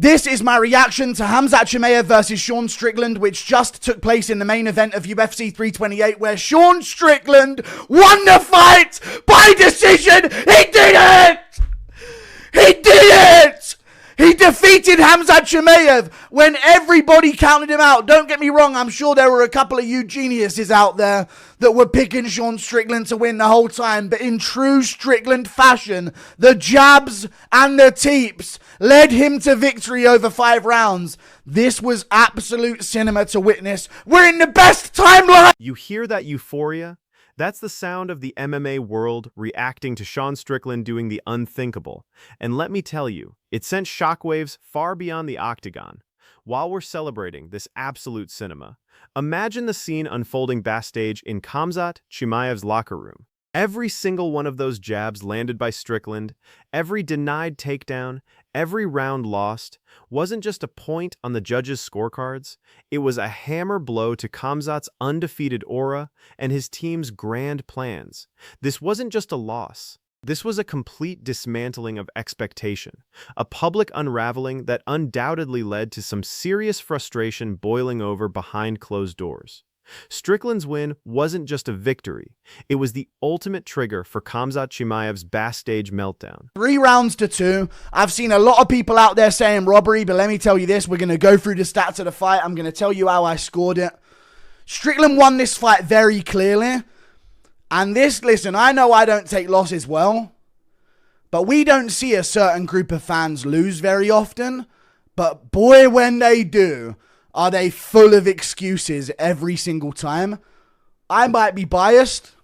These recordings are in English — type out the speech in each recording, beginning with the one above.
This is my reaction to Khamzat Chimaev versus Sean Strickland, which just took place in the main event of UFC 328, where Sean Strickland won the fight by decision. He did it! He did it! He defeated Khamzat Chimaev when everybody counted him out. Don't get me wrong, I'm sure there were a couple of you geniuses out there that were picking Sean Strickland to win the whole time. But in true Strickland fashion, the jabs and the teeps led him to victory over 5 rounds. This was absolute cinema to witness. We're in the best timeline! You hear that euphoria? That's the sound of the MMA world reacting to Sean Strickland doing the unthinkable. And let me tell you, it sent shockwaves far beyond the octagon. While we're celebrating this absolute cinema, imagine the scene unfolding backstage in Khamzat Chimaev's locker room. Every single one of those jabs landed by Strickland, every denied takedown, every round lost, wasn't just a point on the judges' scorecards. It was a hammer blow to Khamzat's undefeated aura and his team's grand plans. This wasn't just a loss. This was a complete dismantling of expectation, a public unraveling that undoubtedly led to some serious frustration boiling over behind closed doors. Strickland's win wasn't just a victory, it was the ultimate trigger for Khamzat Chimaev's Backstage meltdown. 3 rounds to 2. I've seen a lot of people out there saying robbery, but let me tell you this, we're going to go through the stats of the fight. I'm going to tell you how I scored it. Strickland won this fight very clearly. And this, listen, I know I don't take losses well, but we don't see a certain group of fans lose very often. But boy, when they do, are they full of excuses every single time. I might be biased,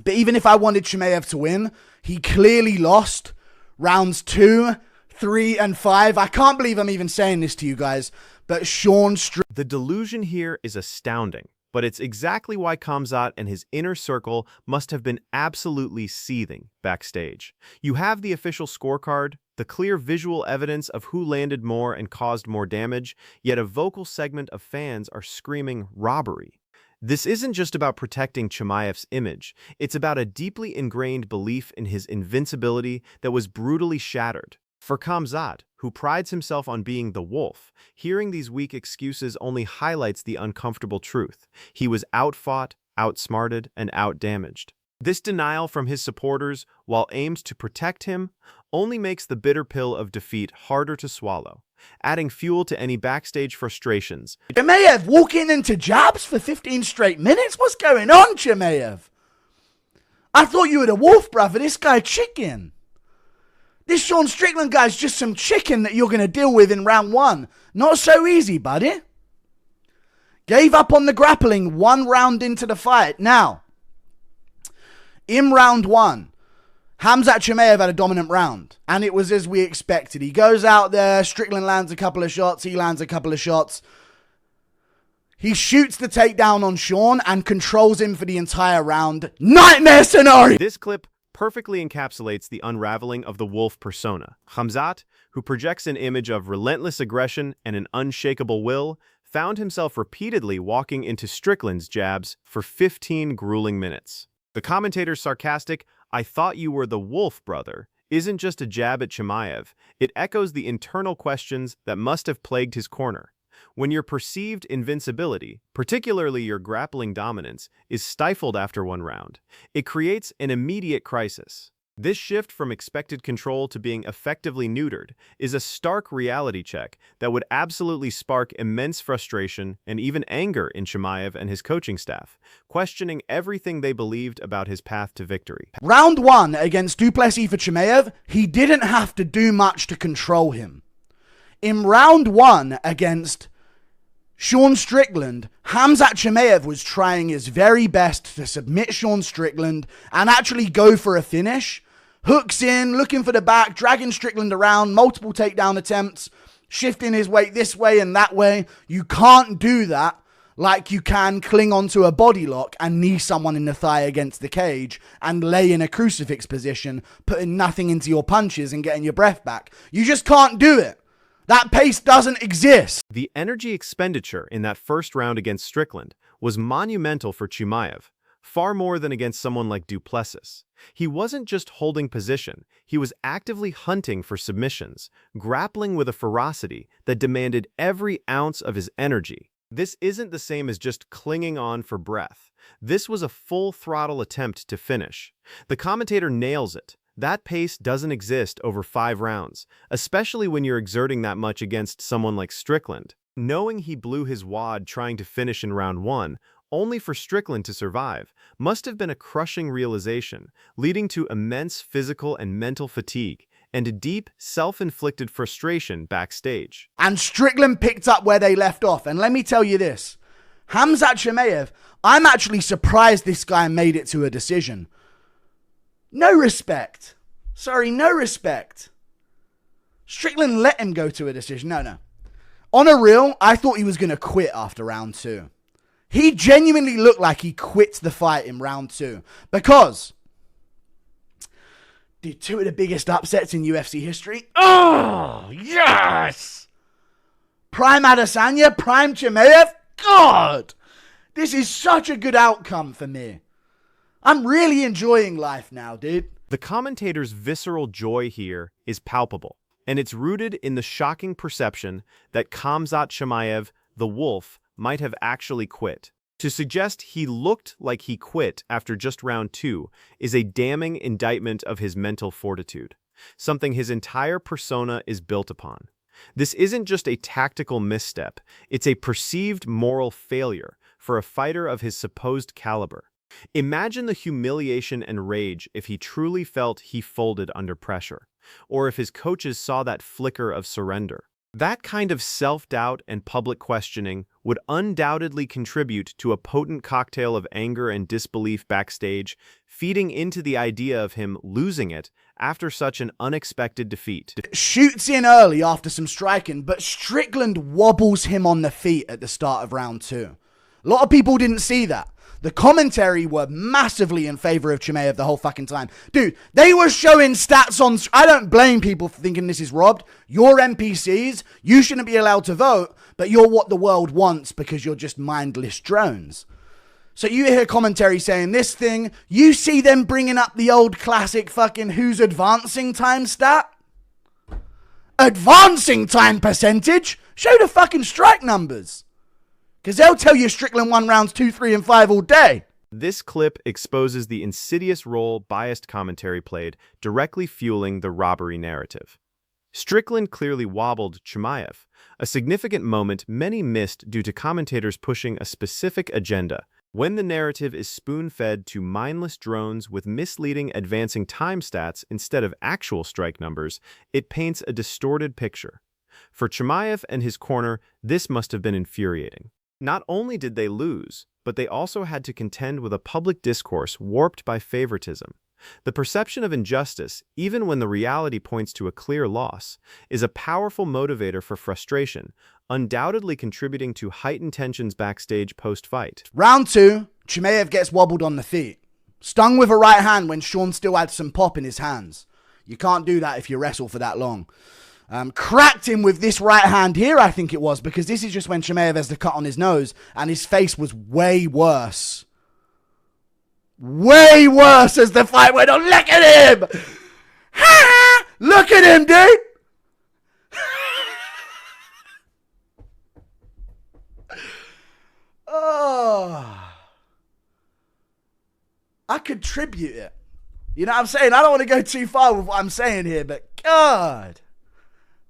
but even if I wanted Chimaev to win, he clearly lost rounds 2, 3, and 5. I can't believe I'm even saying this to you guys, but Sean Strickland. The delusion here is astounding, but it's exactly why Khamzat and his inner circle must have been absolutely seething backstage. You have the official scorecard, the clear visual evidence of who landed more and caused more damage, yet a vocal segment of fans are screaming robbery. This isn't just about protecting Chimaev's image, it's about a deeply ingrained belief in his invincibility that was brutally shattered. For Khamzat, who prides himself on being the wolf, hearing these weak excuses only highlights the uncomfortable truth. He was outfought, outsmarted, and outdamaged. This denial from his supporters, while aimed to protect him, only makes the bitter pill of defeat harder to swallow, adding fuel to any backstage frustrations. Chimaev walking into jabs for 15 straight minutes? What's going on, Chimaev? I thought you were the wolf, brother. This guy chicken. This Sean Strickland guy's just some chicken that you're going to deal with in round 1. Not so easy, buddy. Gave up on the grappling 1 round into the fight. Now, in round 1, Khamzat Chimaev had a dominant round, and it was as we expected. He goes out there, Strickland lands a couple of shots, he lands a couple of shots. He shoots the takedown on Sean and controls him for the entire round. Nightmare scenario! This clip perfectly encapsulates the unraveling of the wolf persona. Khamzat, who projects an image of relentless aggression and an unshakable will, found himself repeatedly walking into Strickland's jabs for 15 grueling minutes. The commentator's sarcastic, "I thought you were the wolf, brother," isn't just a jab at Chimaev. It echoes the internal questions that must have plagued his corner. When your perceived invincibility, particularly your grappling dominance, is stifled after 1 round, it creates an immediate crisis. This shift from expected control to being effectively neutered is a stark reality check that would absolutely spark immense frustration and even anger in Chimaev and his coaching staff, questioning everything they believed about his path to victory. Round 1 against Duplessis for Chimaev, he didn't have to do much to control him. In round 1 against Sean Strickland, Khamzat Chimaev was trying his very best to submit Sean Strickland and actually go for a finish. Hooks in, looking for the back, dragging Strickland around, multiple takedown attempts, shifting his weight this way and that way. You can't do that like you can cling onto a body lock and knee someone in the thigh against the cage and lay in a crucifix position, putting nothing into your punches and getting your breath back. You just can't do it. That pace doesn't exist. The energy expenditure in that first round against Strickland was monumental for Chimaev, far more than against someone like Duplessis. He wasn't just holding position, he was actively hunting for submissions, grappling with a ferocity that demanded every ounce of his energy. This isn't the same as just clinging on for breath. This was a full-throttle attempt to finish. The commentator nails it. That pace doesn't exist over 5 rounds, especially when you're exerting that much against someone like Strickland. Knowing he blew his wad trying to finish in round 1, only for Strickland to survive, must have been a crushing realization, leading to immense physical and mental fatigue and a deep, self-inflicted frustration backstage. And Strickland picked up where they left off. And let me tell you this, Khamzat Chimaev, I'm actually surprised this guy made it to a decision. No respect. Sorry, no respect. Strickland let him go to a decision. No. On a real, I thought he was going to quit after round 2. He genuinely looked like he quit the fight in round 2. Because, dude, 2 of the biggest upsets in UFC history. Oh, yes! Prime Adesanya, Prime Chimaev. God! This is such a good outcome for me. I'm really enjoying life now, dude. The commentator's visceral joy here is palpable, and it's rooted in the shocking perception that Khamzat Chimaev, the Wolf, might have actually quit. To suggest he looked like he quit after just round 2 is a damning indictment of his mental fortitude, something his entire persona is built upon. This isn't just a tactical misstep, it's a perceived moral failure for a fighter of his supposed caliber. Imagine the humiliation and rage if he truly felt he folded under pressure, or if his coaches saw that flicker of surrender. That kind of self-doubt and public questioning would undoubtedly contribute to a potent cocktail of anger and disbelief backstage, feeding into the idea of him losing it after such an unexpected defeat. Shoots in early after some striking, but Strickland wobbles him on the feet at the start of round 2. A lot of people didn't see that. The commentary were massively in favor of Chimaev the whole fucking time. Dude, they were showing stats on... I don't blame people for thinking this is robbed. You're NPCs. You shouldn't be allowed to vote, but you're what the world wants because you're just mindless drones. So you hear commentary saying this thing. You see them bringing up the old classic fucking who's advancing time stat. Advancing time percentage? Show the fucking strike numbers. Because they'll tell you Strickland won rounds 2, 3, and 5 all day. This clip exposes the insidious role biased commentary played, directly fueling the robbery narrative. Strickland clearly wobbled Chimaev, a significant moment many missed due to commentators pushing a specific agenda. When the narrative is spoon-fed to mindless drones with misleading advancing time stats instead of actual strike numbers, it paints a distorted picture. For Chimaev and his corner, this must have been infuriating. Not only did they lose, but they also had to contend with a public discourse warped by favoritism. The perception of injustice, even when the reality points to a clear loss, is a powerful motivator for frustration, undoubtedly contributing to heightened tensions backstage post-fight. Round 2, Chimaev gets wobbled on the feet. Stung with a right hand when Sean still had some pop in his hands. You can't do that if you wrestle for that long. Cracked him with this right hand here, I think it was, because this is just when Chimaev has the cut on his nose, and his face was way worse. Way worse as the fight went on. Look at him! Ha! Look at him, dude! Oh. I contribute it. You know what I'm saying? I don't want to go too far with what I'm saying here, but God...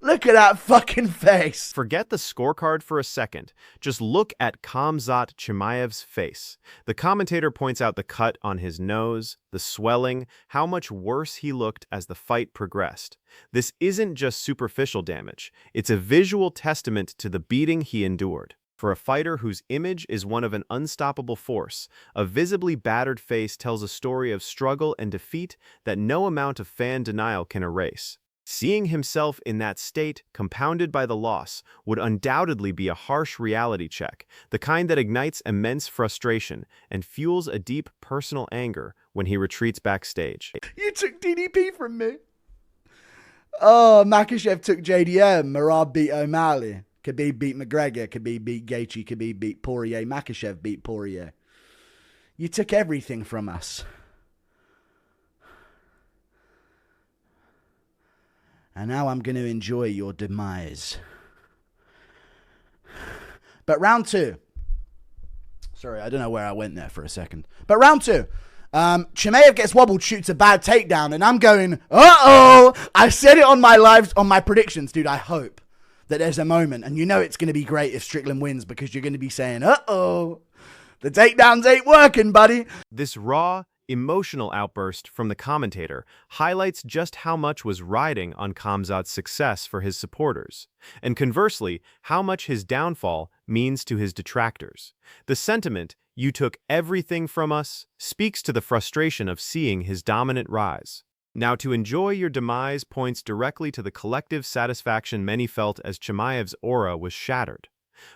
Look at that fucking face. Forget the scorecard for a second. Just look at Khamzat Chimaev's face. The commentator points out the cut on his nose, the swelling, how much worse he looked as the fight progressed. This isn't just superficial damage. It's a visual testament to the beating he endured. For a fighter whose image is one of an unstoppable force, a visibly battered face tells a story of struggle and defeat that no amount of fan denial can erase. Seeing himself in that state, compounded by the loss, would undoubtedly be a harsh reality check, the kind that ignites immense frustration and fuels a deep personal anger when he retreats backstage. You took DDP from me. Oh, Makhachev took JDM. Merab beat O'Malley. Khabib beat McGregor. Khabib beat Gaethje. Khabib beat Poirier. Makhachev beat Poirier. You took everything from us. And now I'm going to enjoy your demise. But round two. Sorry, I don't know where I went there for a second. But round two. Chimaev gets wobbled, shoots a bad takedown, and I'm going, uh-oh! I said it on my predictions, dude. I hope that there's a moment, and you know it's going to be great if Strickland wins because you're going to be saying, uh-oh, the takedowns ain't working, buddy. This raw, emotional outburst from the commentator highlights just how much was riding on Khamzat's success for his supporters, and conversely, how much his downfall means to his detractors. The sentiment, "You took everything from us," speaks to the frustration of seeing his dominant rise. Now, to enjoy your demise points directly to the collective satisfaction many felt as Chimaev's aura was shattered.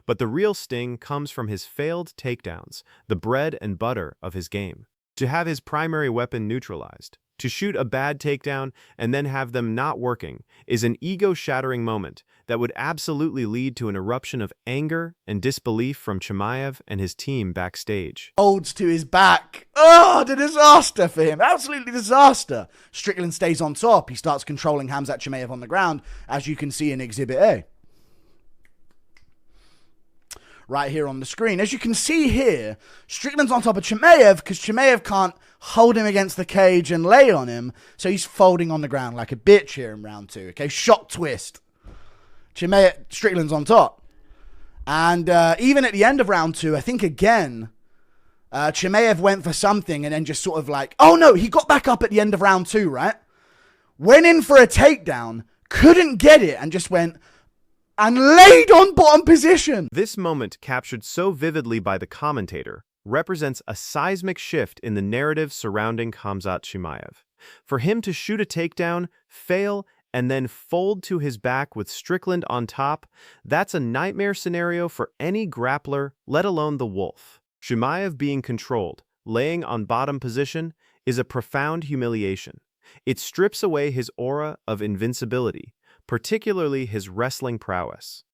But the real sting comes from his failed takedowns, the bread and butter of his game. To have his primary weapon neutralized, to shoot a bad takedown and then have them not working, is an ego-shattering moment that would absolutely lead to an eruption of anger and disbelief from Chimaev and his team backstage. Holds to his back. Oh, the disaster for him. Absolutely disaster. Strickland stays on top. He starts controlling Khamzat Chimaev on the ground, as you can see in Exhibit A. Right here on the screen. As you can see here, Strickland's on top of Chimaev because Chimaev can't hold him against the cage and lay on him, so he's folding on the ground like a bitch here in round two. Okay, shock twist. Strickland's on top. And even at the end of round two, I think again, Chimaev went for something and then just sort of like, oh no, he got back up at the end of round two, right? Went in for a takedown, couldn't get it, and just went and laid on bottom position. This moment, captured so vividly by the commentator, represents a seismic shift in the narrative surrounding Khamzat Chimaev. For him to shoot a takedown, fail, and then fold to his back with Strickland on top, that's a nightmare scenario for any grappler, let alone the Wolf. Chimaev being controlled, laying on bottom position, is a profound humiliation. It strips away his aura of invincibility, particularly his wrestling prowess.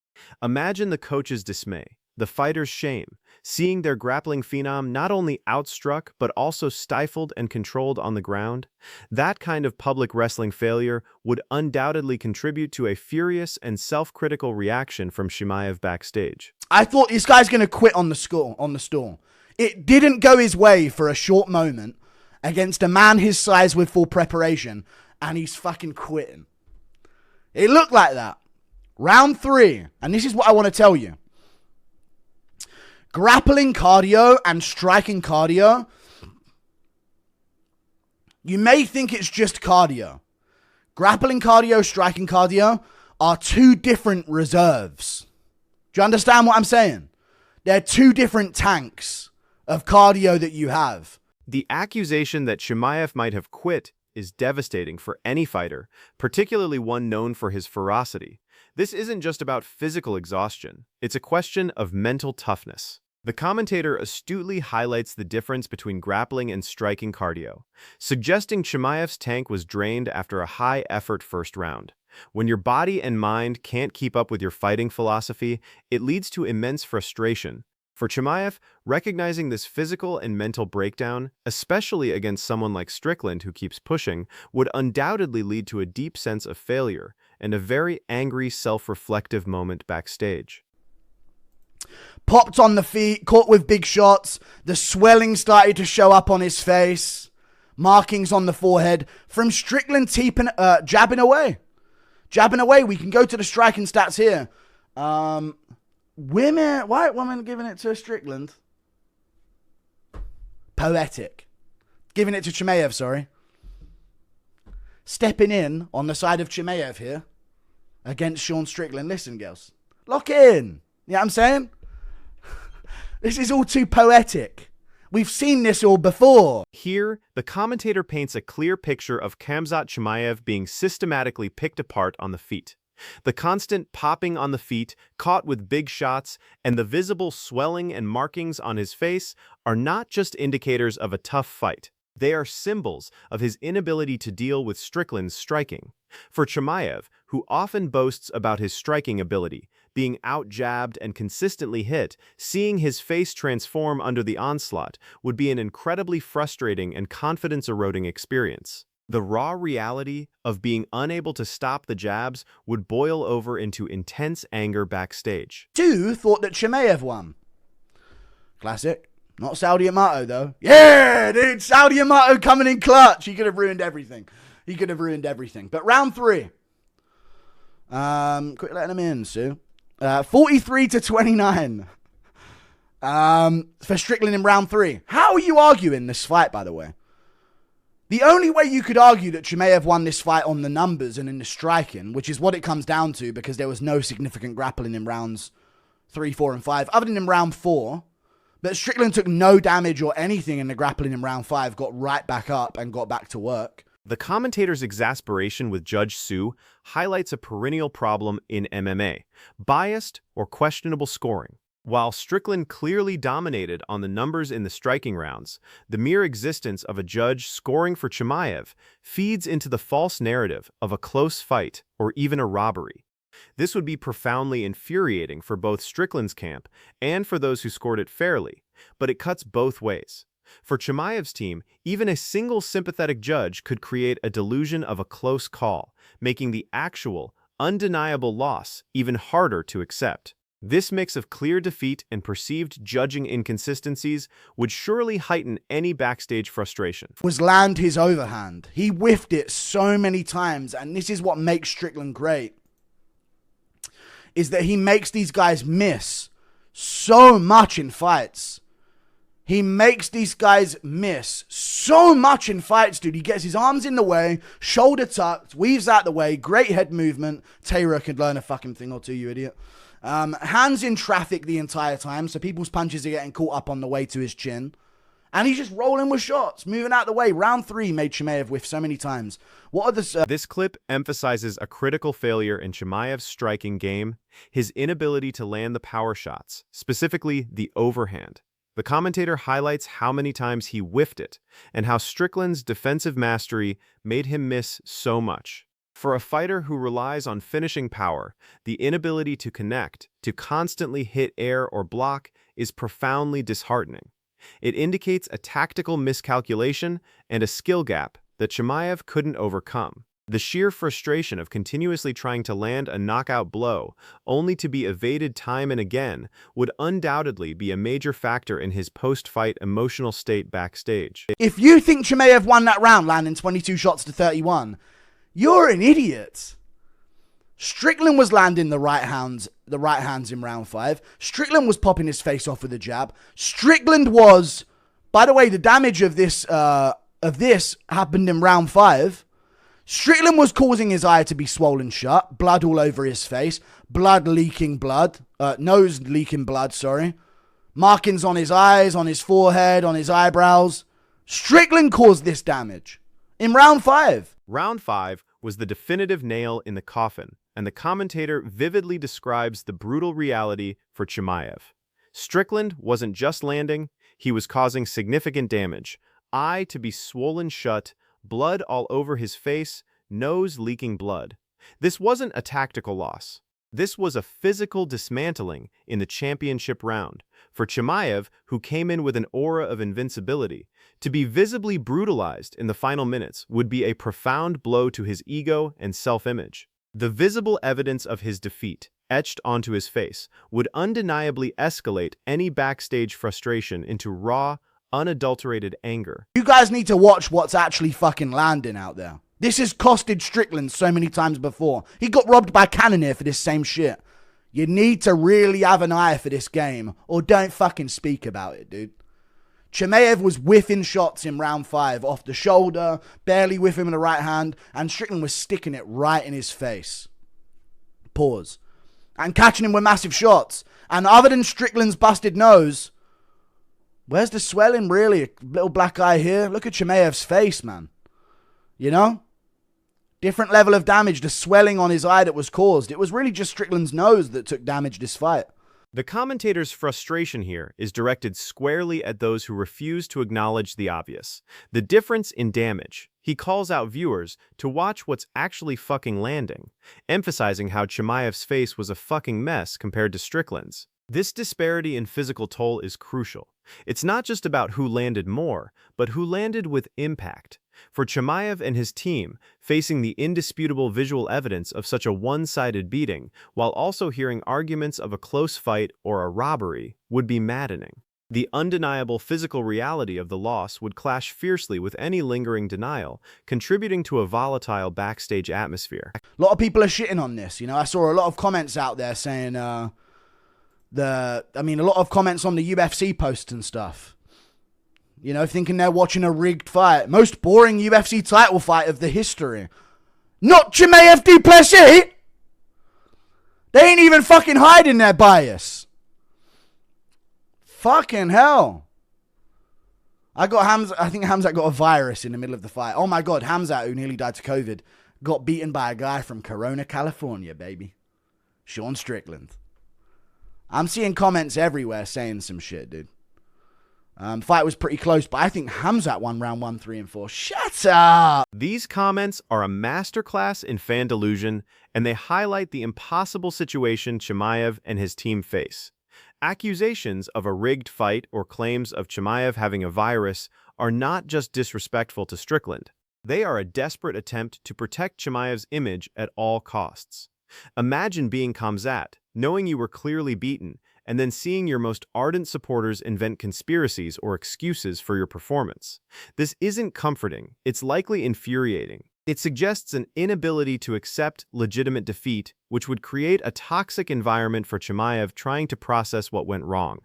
Imagine the coach's dismay, the fighter's shame, seeing their grappling phenom not only outstruck but also stifled and controlled on the ground. That kind of public wrestling failure would undoubtedly contribute to a furious and self-critical reaction from Chimaev backstage. I thought this guy's going to quit on the stool. It didn't go his way for a short moment against a man his size with full preparation, and he's fucking quitting. It looked like that. Round three. And this is what I want to tell you. Grappling cardio and striking cardio. You may think it's just cardio. Grappling cardio, striking cardio are two different reserves. Do you understand what I'm saying? They're two different tanks of cardio that you have. The accusation that Chimaev might have quit is devastating for any fighter, particularly one known for his ferocity. This isn't just about physical exhaustion, it's a question of mental toughness. The commentator astutely highlights the difference between grappling and striking cardio, suggesting Chimaev's tank was drained after a high-effort first round. When your body and mind can't keep up with your fighting philosophy, it leads to immense frustration. For Chimaev, recognizing this physical and mental breakdown, especially against someone like Strickland who keeps pushing, would undoubtedly lead to a deep sense of failure and a very angry, self-reflective moment backstage. Popped on the feet, caught with big shots, the swelling started to show up on his face, markings on the forehead, from Strickland jabbing away. Jabbing away, we can go to the striking stats here. White women giving it to Strickland. Poetic. Giving it to Chimaev, sorry. Stepping in on the side of Chimaev here against Sean Strickland. Listen, girls. Lock in. You know what I'm saying? This is all too poetic. We've seen this all before. Here, the commentator paints a clear picture of Khamzat Chimaev being systematically picked apart on the feet. The constant popping on the feet, caught with big shots, and the visible swelling and markings on his face are not just indicators of a tough fight. They are symbols of his inability to deal with Strickland's striking. For Chimaev, who often boasts about his striking ability, being out-jabbed and consistently hit, seeing his face transform under the onslaught would be an incredibly frustrating and confidence-eroding experience. The raw reality of being unable to stop the jabs would boil over into intense anger backstage. Two thought that Chimaev won. Classic. Not Saudi Amato, though. Yeah, dude, Saudi Amato coming in clutch. He could have ruined everything. But round 3. Quick letting him in, Sue. 43-29. For Strickland in round 3. How are you arguing this fight, by the way? The only way you could argue that Chimaev won this fight on the numbers and in the striking, which is what it comes down to because there was no significant grappling in rounds 3, 4, and 5, other than in round 4. But Strickland took no damage or anything in the grappling in round 5, got right back up and got back to work. The commentator's exasperation with Judge Sue highlights a perennial problem in MMA, biased or questionable scoring. While Strickland clearly dominated on the numbers in the striking rounds, the mere existence of a judge scoring for Chimaev feeds into the false narrative of a close fight or even a robbery. This would be profoundly infuriating for both Strickland's camp and for those who scored it fairly, but it cuts both ways. For Chimaev's team, even a single sympathetic judge could create a delusion of a close call, making the actual, undeniable loss even harder to accept. This mix of clear defeat and perceived judging inconsistencies would surely heighten any backstage frustration. Was land his overhand. He whiffed it so many times, and this is what makes Strickland great, is that he makes these guys miss so much in fights. He makes these guys miss so much in fights, dude. He gets his arms in the way, shoulder tucked, weaves out the way, great head movement. Taylor could learn a fucking thing or two, you idiot. Hands in traffic the entire time, so people's punches are getting caught up on the way to his chin. And he's just rolling with shots, moving out the way. Round 3 made Chimaev whiff so many times. What are the... This clip emphasizes a critical failure in Chimaev's striking game, his inability to land the power shots, specifically the overhand. The commentator highlights how many times he whiffed it, and how Strickland's defensive mastery made him miss so much. For a fighter who relies on finishing power, the inability to connect, to constantly hit air or block, is profoundly disheartening. It indicates a tactical miscalculation and a skill gap that Chimaev couldn't overcome. The sheer frustration of continuously trying to land a knockout blow, only to be evaded time and again, would undoubtedly be a major factor in his post-fight emotional state backstage. If you think Chimaev won that round landing 22 shots to 31, you're an idiot. Strickland was landing the right hands in round 5. Strickland was popping his face off with a jab. Strickland was, by the way, the damage of this happened in round 5. Strickland was causing his eye to be swollen shut, blood all over his face, nose leaking blood, sorry. Markings on his eyes, on his forehead, on his eyebrows. Strickland caused this damage in round 5. Round 5 was the definitive nail in the coffin, and the commentator vividly describes the brutal reality for Chimaev. Strickland wasn't just landing, he was causing significant damage. Eye to be swollen shut, blood all over his face, nose leaking blood. This wasn't a tactical loss. This was a physical dismantling in the championship round. For Chimaev, who came in with an aura of invincibility, to be visibly brutalized in the final minutes would be a profound blow to his ego and self-image. The visible evidence of his defeat, etched onto his face, would undeniably escalate any backstage frustration into raw, unadulterated anger. You guys need to watch what's actually fucking landing out there. This has costed Strickland so many times before. He got robbed by Cannonier for this same shit. You need to really have an eye for this game, or don't fucking speak about it, dude. Chimaev was whiffing shots in round 5 off the shoulder, barely whiffing with the right hand, and Strickland was sticking it right in his face. Pause. And catching him with massive shots. And other than Strickland's busted nose, where's the swelling really? A little black eye here. Look at Chimaev's face, man. You know? Different level of damage, the swelling on his eye that was caused. It was really just Strickland's nose that took damage this fight. The commentator's frustration here is directed squarely at those who refuse to acknowledge the obvious. The difference in damage. He calls out viewers to watch what's actually fucking landing, emphasizing how Chimaev's face was a fucking mess compared to Strickland's. This disparity in physical toll is crucial. It's not just about who landed more, but who landed with impact. For Chimaev and his team, facing the indisputable visual evidence of such a one-sided beating, while also hearing arguments of a close fight or a robbery, would be maddening. The undeniable physical reality of the loss would clash fiercely with any lingering denial, contributing to a volatile backstage atmosphere. A lot of people are shitting on this. You know, I saw a lot of comments out there saying, a lot of comments on the UFC posts and stuff. You know, thinking they're watching a rigged fight. Most boring UFC title fight of the history. Not Chimaev Duplessis! They ain't even fucking hiding their bias. Fucking hell. I think Khamzat got a virus in the middle of the fight. Oh my god, Khamzat, who nearly died to COVID, got beaten by a guy from Corona, California, baby. Sean Strickland. I'm seeing comments everywhere saying some shit, dude. Fight was pretty close, but I think Khamzat won round 1, 3, and 4. Shut up! These comments are a masterclass in fan delusion, and they highlight the impossible situation Chimaev and his team face. Accusations of a rigged fight or claims of Chimaev having a virus are not just disrespectful to Strickland. They are a desperate attempt to protect Chimaev's image at all costs. Imagine being Khamzat, knowing you were clearly beaten, and then seeing your most ardent supporters invent conspiracies or excuses for your performance. This isn't comforting, it's likely infuriating. It suggests an inability to accept legitimate defeat, which would create a toxic environment for Chimaev trying to process what went wrong.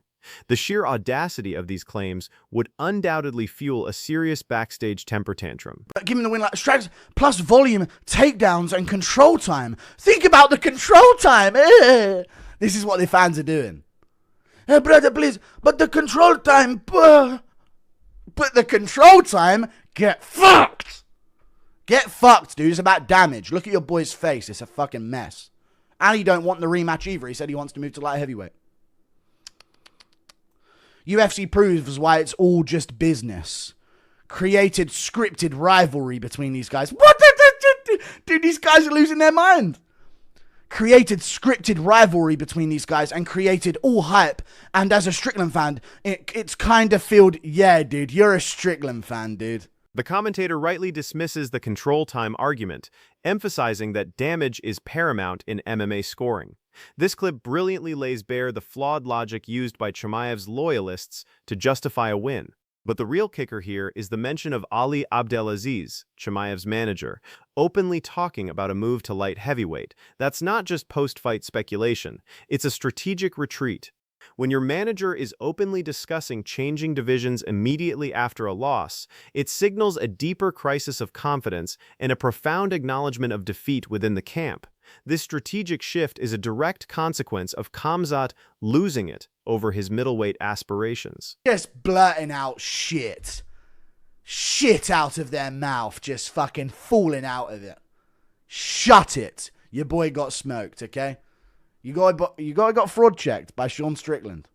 The sheer audacity of these claims would undoubtedly fuel a serious backstage temper tantrum. But give him the win like strikes plus volume, takedowns, and control time. Think about the control time. This is what the fans are doing. Hey, brother, please. But the control time. But the control time. Get fucked. Get fucked, dude. It's about damage. Look at your boy's face. It's a fucking mess. And he don't want the rematch either. He said he wants to move to light heavyweight. UFC proves why it's all just business. Created scripted rivalry between these guys. What? Dude, these guys are losing their mind. Created scripted rivalry between these guys and created all hype. And as a Strickland fan, it's kind of filled, yeah, dude, you're a Strickland fan, dude. The commentator rightly dismisses the control time argument, emphasizing that damage is paramount in MMA scoring. This clip brilliantly lays bare the flawed logic used by Chimaev's loyalists to justify a win. But the real kicker here is the mention of Ali Abdelaziz, Chimaev's manager, openly talking about a move to light heavyweight. That's not just post-fight speculation, it's a strategic retreat. When your manager is openly discussing changing divisions immediately after a loss, it signals a deeper crisis of confidence and a profound acknowledgement of defeat within the camp. This strategic shift is a direct consequence of Khamzat losing it over his middleweight aspirations. Just blurting out shit. Shit out of their mouth, just fucking falling out of it. Shut it. Your boy got smoked, okay? You got fraud checked by Sean Strickland.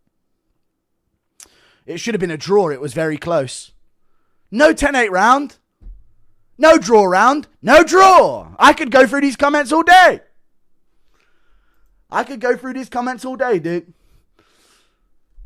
It should have been a draw. It was very close. No 10-8 round. No draw round. No draw. I could go through these comments all day. Dude.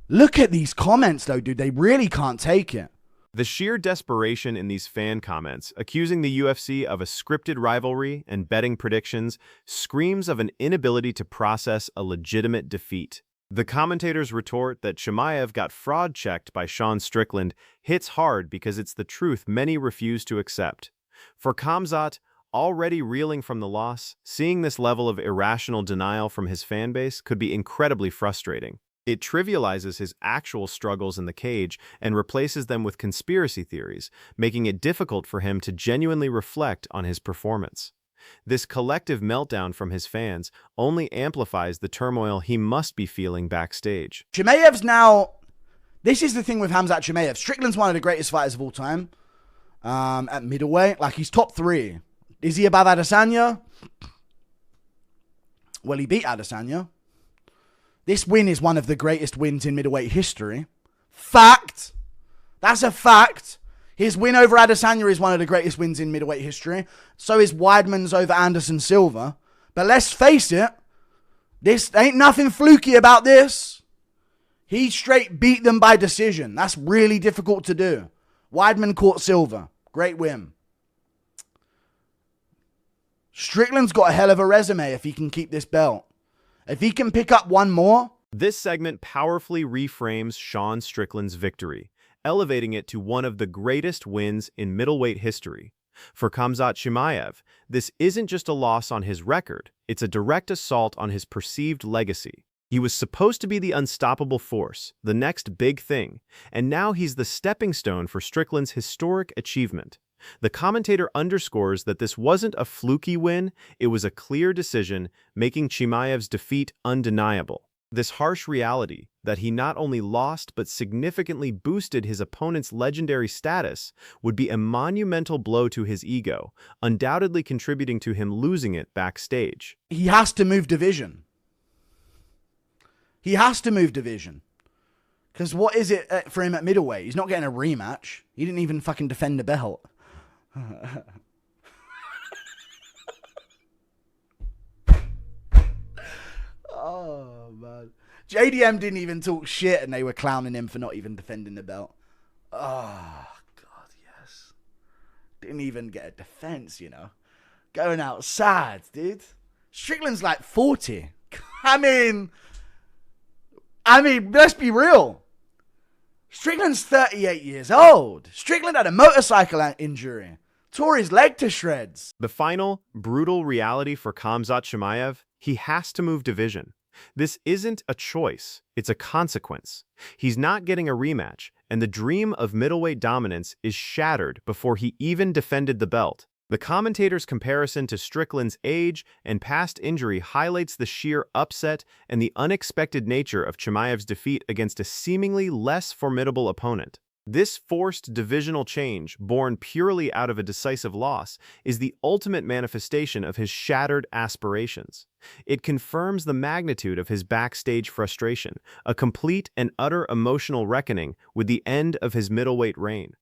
Look at these comments, though, dude. They really can't take it. The sheer desperation in these fan comments, accusing the UFC of a scripted rivalry and betting predictions, screams of an inability to process a legitimate defeat. The commentators retort that Chimaev got fraud-checked by Sean Strickland hits hard because it's the truth many refuse to accept. For Khamzat, already reeling from the loss, seeing this level of irrational denial from his fanbase could be incredibly frustrating. It trivializes his actual struggles in the cage and replaces them with conspiracy theories, making it difficult for him to genuinely reflect on his performance. This collective meltdown from his fans only amplifies the turmoil he must be feeling backstage. Chimaev's now... This is the thing with Khamzat Chimaev. Strickland's one of the greatest fighters of all time. At middleweight. Like, he's top 3. Is he above Adesanya? Well, he beat Adesanya. This win is one of the greatest wins in middleweight history. Fact. That's a fact. His win over Adesanya is one of the greatest wins in middleweight history. So is Weidman's over Anderson Silva. But let's face it, this ain't nothing fluky about this. He straight beat them by decision. That's really difficult to do. Weidman caught Silva. Great win. Strickland's got a hell of a resume if he can keep this belt. If he can pick up one more. This segment powerfully reframes Sean Strickland's victory, elevating it to one of the greatest wins in middleweight history. For Khamzat Chimaev, this isn't just a loss on his record, it's a direct assault on his perceived legacy. He was supposed to be the unstoppable force, the next big thing, and now he's the stepping stone for Strickland's historic achievement. The commentator underscores that this wasn't a fluky win, it was a clear decision, making Chimaev's defeat undeniable. This harsh reality, that he not only lost but significantly boosted his opponent's legendary status, would be a monumental blow to his ego, undoubtedly contributing to him losing it backstage. He has to move division. He has to move division. Because what is it for him at middleweight? He's not getting a rematch. He didn't even fucking defend the belt. Oh, man. JDM didn't even talk shit and they were clowning him for not even defending the belt. Oh, God, yes. Didn't even get a defense, you know. Going outside, dude. Strickland's like 40. I mean, let's be real. Strickland's 38 years old. Strickland had a motorcycle injury. Tore his leg to shreds. The final, brutal reality for Khamzat Chimaev, he has to move division. This isn't a choice, it's a consequence. He's not getting a rematch, and the dream of middleweight dominance is shattered before he even defended the belt. The commentator's comparison to Strickland's age and past injury highlights the sheer upset and the unexpected nature of Chimaev's defeat against a seemingly less formidable opponent. This forced divisional change, born purely out of a decisive loss, is the ultimate manifestation of his shattered aspirations. It confirms the magnitude of his backstage frustration, a complete and utter emotional reckoning with the end of his middleweight reign.